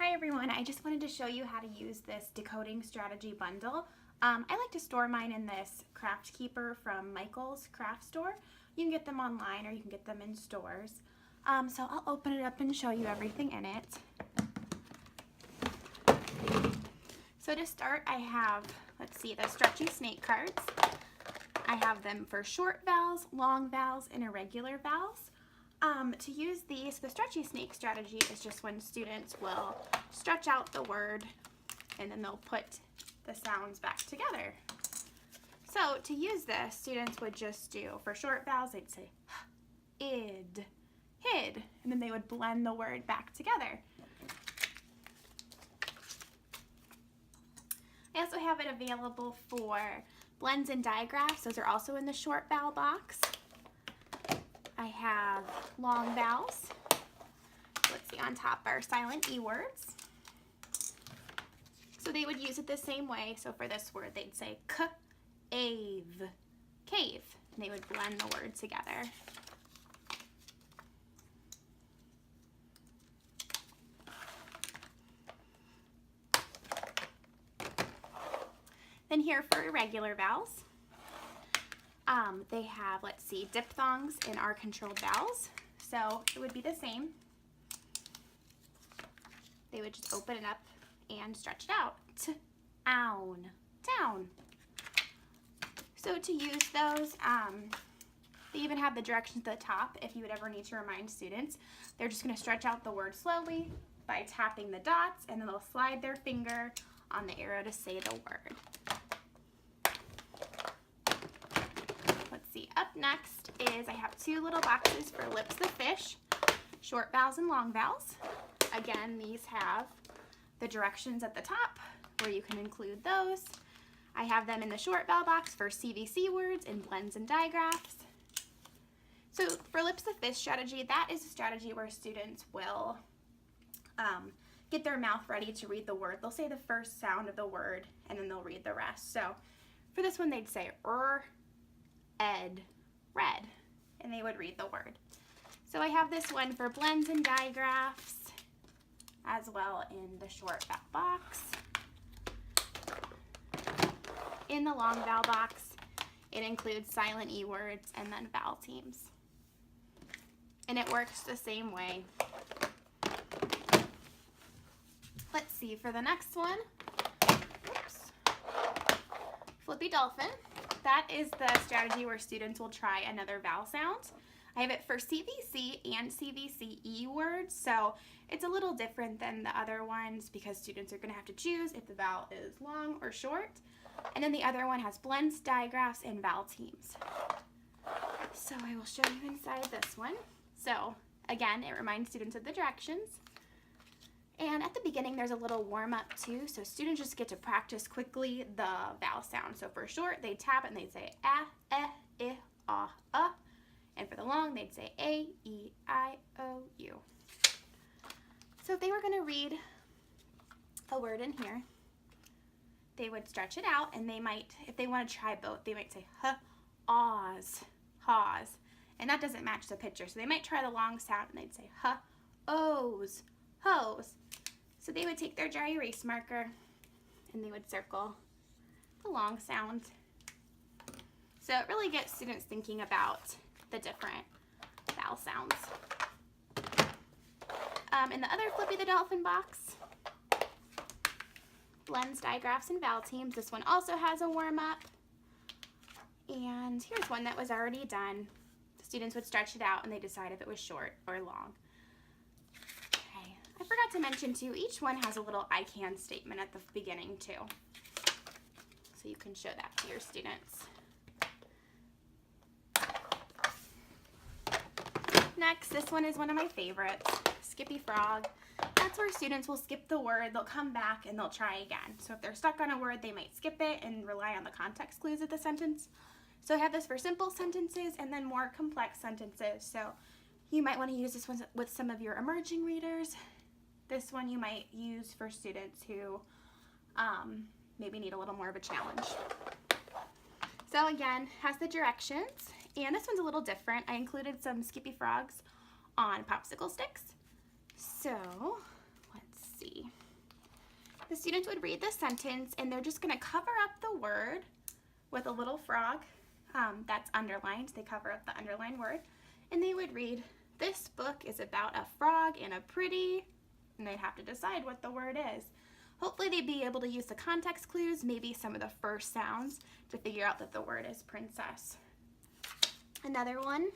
Hi everyone, I just wanted to show you how to use this decoding strategy bundle. I like to store mine in this craft keeper from Michael's craft store. You can get them online or you can get them in stores. So I'll open it up and show you everything in it. So to start, I have, let's see, the Stretchy snake cards. I have them for short vowels, long vowels, and irregular vowels. To use these, the Stretchy snake strategy is just when students will stretch out the word and then they'll put the sounds back together. So to use this, students would just do, for short vowels, they'd say id, hid, and then they would blend the word back together. I also have it available for blends and digraphs. Those are also in the short vowel box. I have long vowels. Let's see, on top are silent E words. So they would use it the same way. So for this word, they'd say k-ave, cave, and they would blend the word together. Then here for irregular vowels, they have, let's see, diphthongs and R controlled vowels. So it would be the same. They would just open it up and stretch it out. T-own, town. So to use those, they even have the directions at the top if you would ever need to remind students. They're just going to stretch out the word slowly by tapping the dots, and then they'll slide their finger on the arrow to say the word. Up next is I have two little boxes for lips the fish, short vowels and long vowels. Again, these have the directions at the top where you can include those. I have them in the short vowel box for CVC words and blends and digraphs. So for lips the fish strategy, that is a strategy where students will get their mouth ready to read the word. They'll say the first sound of the word and then they'll read the rest. So for this one, they'd say ed, red, and they would read the word. So I have this one for blends and digraphs as well in the short vowel box. In the long vowel box, it includes silent E words and then vowel teams. And it works the same way. Let's see, for the next one, oops, Flippy Dolphin. That is the strategy where students will try another vowel sound. I have it for CVC and CVCE words, so it's a little different than the other ones because students are going to have to choose if the vowel is long or short. And then the other one has blends, digraphs, and vowel teams. So I will show you inside this one. So again, it reminds students of the directions. And at the beginning, there's a little warm-up too, so students just get to practice quickly the vowel sound. So for short, they tap and they'd say a, I, a. And for the long, they'd say a, e, I, o, u. So if they were going to read a word in here, they would stretch it out, and they might, if they want to try both, they might say h, ahs, haws. And that doesn't match the picture, so they might try the long sound, and they'd say h, ohs, hose. So they would take their dry erase marker and they would circle the long sound. So it really gets students thinking about the different vowel sounds. In the other Flippy the Dolphin box, blends, digraphs, and vowel teams. This one also has a warm-up. And here's one that was already done. The students would stretch it out and they decide if it was short or long. I forgot to mention too, each one has a little I can statement at the beginning too. So you can show that to your students. Next, this one is one of my favorites, Skippy Frog. That's where students will skip the word, they'll come back and they'll try again. So if they're stuck on a word, they might skip it and rely on the context clues of the sentence. So I have this for simple sentences and then more complex sentences. So you might want to use this one with some of your emerging readers. This one you might use for students who maybe need a little more of a challenge. So again, has the directions, and this one's a little different. I included some Skippy Frogs on popsicle sticks. So let's see. see. The students would read the sentence and they're just going to cover up the word with a little frog that's underlined. They cover up the underlined word and they would read, "This book is about a frog and a pretty," and they'd have to decide what the word is. Hopefully they'd be able to use the context clues, maybe some of the first sounds, to figure out that the word is princess. Another one,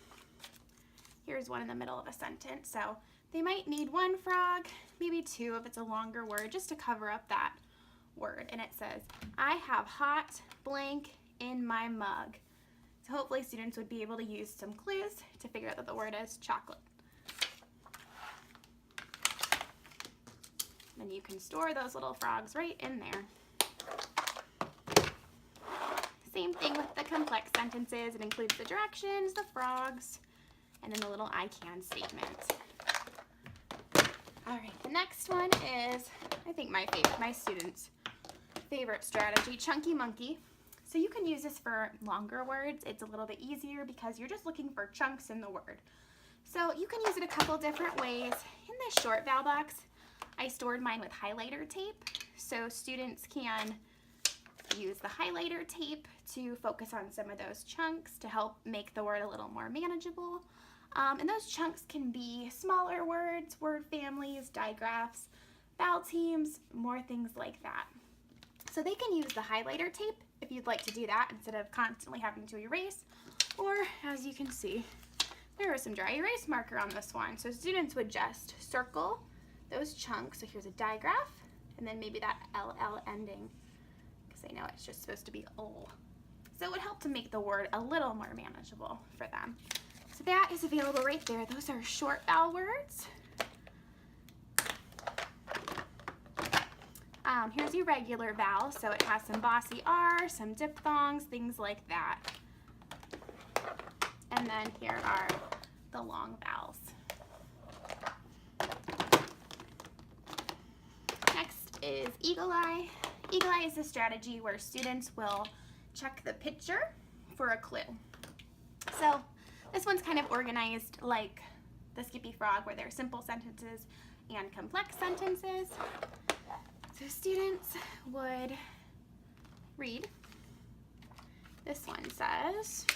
here's one in the middle of a sentence. So they might need one frog, maybe two if it's a longer word, just to cover up that word. And it says, "I have hot blank in my mug." So hopefully students would be able to use some clues to figure out that the word is chocolate. And you can store those little frogs right in there. Same thing with the complex sentences. It includes the directions, the frogs, and then the little "I can" statement. All right, the next one is, I think my students' favorite strategy, Chunky Monkey. So you can use this for longer words. It's a little bit easier because you're just looking for chunks in the word. So you can use it a couple different ways. In this short vowel box, I stored mine with highlighter tape, so students can use the highlighter tape to focus on some of those chunks to help make the word a little more manageable. And those chunks can be smaller words, word families, digraphs, vowel teams, more things like that. So they can use the highlighter tape if you'd like to do that instead of constantly having to erase. Or, as you can see, there was some dry erase marker on this one. So students would just circle those chunks. So here's a digraph, and then maybe that LL ending, because they know it's just supposed to be O. So it would help to make the word a little more manageable for them. So that is available right there. Those are short vowel words. Here's your regular vowel, so it has some bossy R, some diphthongs, things like that. And then here are the long vowels. Next is Eagle Eye. Eagle Eye is a strategy where students will check the picture for a clue. So this one's kind of organized like the Skippy Frog, where there are simple sentences and complex sentences. So students would read. This one says,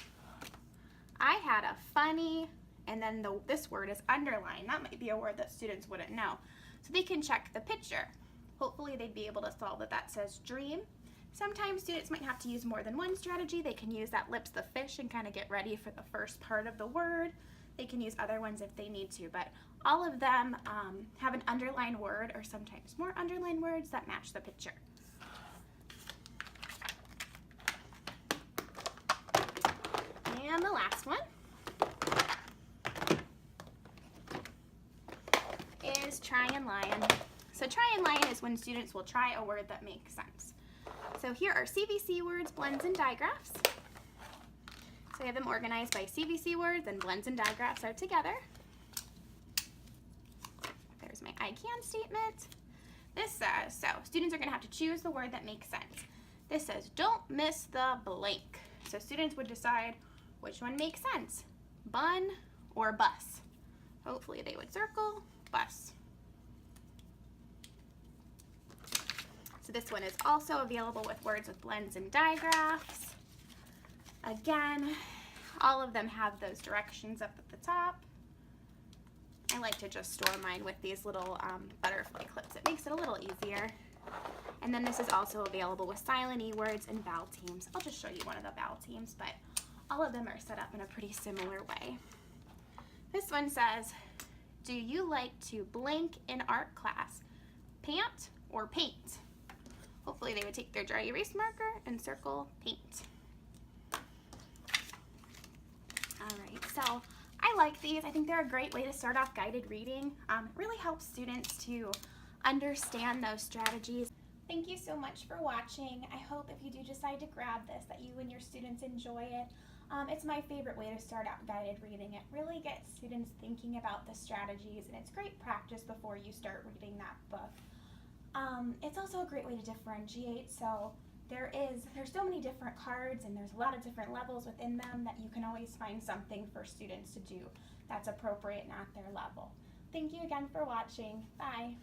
"I had a funny," and then this word is underlined. That might be a word that students wouldn't know. So they can check the picture. Hopefully they'd be able to solve that says dream. Sometimes students might have to use more than one strategy. They can use that lips the fish and kind of get ready for the first part of the word. They can use other ones if they need to, but all of them have an underlined word or sometimes more underlined words that match the picture. And the last one is try and lion. So try and lion is when students will try a word that makes sense. So here are CVC words, blends, and digraphs. So I have them organized by CVC words, and blends and digraphs are together. There's my I can statement. This says, so students are going to have to choose the word that makes sense. This says, "Don't miss the blank." So students would decide which one makes sense, bun or bus. Hopefully they would circle bus. So this one is also available with words with blends and digraphs. Again, all of them have those directions up at the top. I like to just store mine with these little butterfly clips. It makes it a little easier. And then this is also available with silent E words and vowel teams. I'll just show you one of the vowel teams, but all of them are set up in a pretty similar way. This one says, "Do you like to blank in art class? Pant or paint?" Hopefully they would take their dry erase marker and circle paint. All right, so I like these. I think they're a great way to start off guided reading. It really helps students to understand those strategies. Thank you so much for watching. I hope if you do decide to grab this that you and your students enjoy it. It's my favorite way to start out guided reading. It really gets students thinking about the strategies, and it's great practice before you start reading that book. It's also a great way to differentiate. So there's so many different cards, and there's a lot of different levels within them that you can always find something for students to do that's appropriate and at their level. Thank you again for watching. Bye.